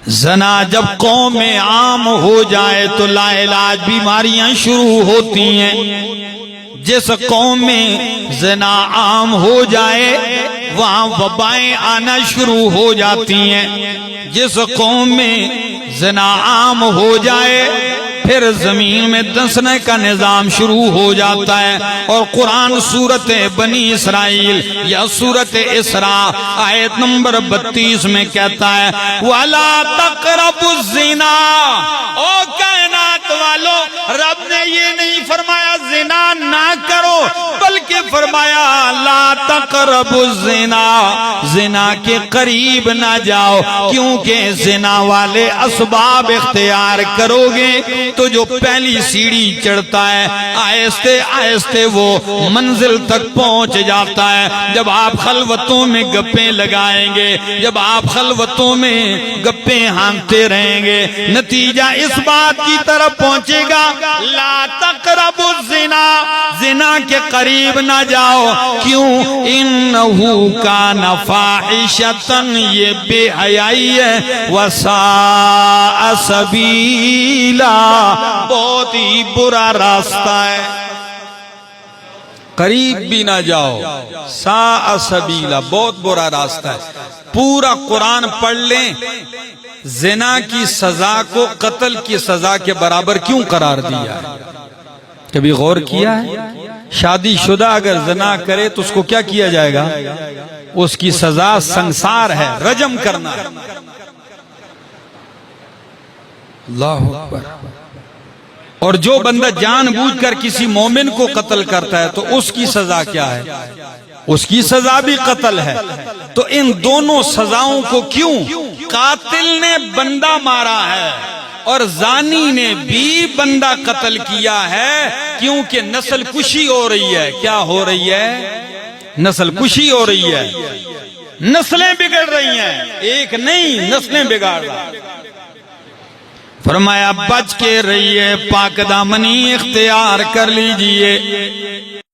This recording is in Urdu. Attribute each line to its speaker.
Speaker 1: زنا جب قوم میں عام ہو جائے تو لا علاج بیماریاں شروع ہوتی ہیں۔ جس قوم میں زنا عام ہو جائے وہاں وبائیں آنا شروع ہو جاتی ہیں۔ جس قوم میں زنا عام ہو جائے پھر زمین میں دسنے کا نظام شروع ہو جاتا ہے۔ اور قرآن سورت بنی اسرائیل یا سورت اسراء آیت نمبر 32 میں کہتا ہے وَلَا تَقْرَبُوا الزِّنَا۔ او کائنات والو، رب نے یہ نہیں فرمایا زنا نہ کرو، بلکہ فرمایا لا تقربوا الزنا، زنا کے قریب نہ جاؤ، کیونکہ زنا والے اسباب اختیار کرو گے تو جو پہلی سیڑھی چڑھتا ہے آہستہ آہستہ وہ منزل تک پہنچ جاتا ہے۔ جب آپ خلوتوں میں گپیں لگائیں گے، جب آپ خلوتوں میں گپیں ہانکتے رہیں گے، نتیجہ اس بات کی طرف پہنچے گا لا تقربوا الزنا، زنا کے قریب نہ جاؤ، کیوں؟ انہو کان فاحشۃ، یہ بے حیائی ہے، وساء سبیلا، بہت ہی برا راستہ ہے، قریب بھی نہ جاؤ، ساء سبیلا، بہت برا راستہ ہے۔ پورا قرآن پڑھ لیں، زنا کی سزا کو قتل کی سزا کے برابر کیوں قرار دیا ہے؟ کبھی غور کیا ہے؟ شادی شدہ اگر زنا کرے تو اس کو کیا کیا جائے گا؟ اس کی سزا سنسار ہے، رجم کرنا ہے۔ اللہ اکبر۔ اور جو بندہ جان بوجھ کر کسی مومن کو قتل کرتا ہے تو اس کی سزا کیا ہے؟ اس کی سزا بھی قتل ہے۔ تو ان دونوں سزاؤں کو کیوں؟ قاتل نے بندہ مارا ہے اور زانی نے بھی بندہ قتل کیا ہے، کیونکہ نسل کشی ہو رہی ہے۔ کیا ہو رہی ہے؟ نسل کشی ہو رہی ہے، نسلیں بگڑ رہی ہیں، ایک نہیں نسلیں بگاڑ رہا۔ فرمایا بچ کے رہیے، پاک دامنی اختیار کر لیجئے۔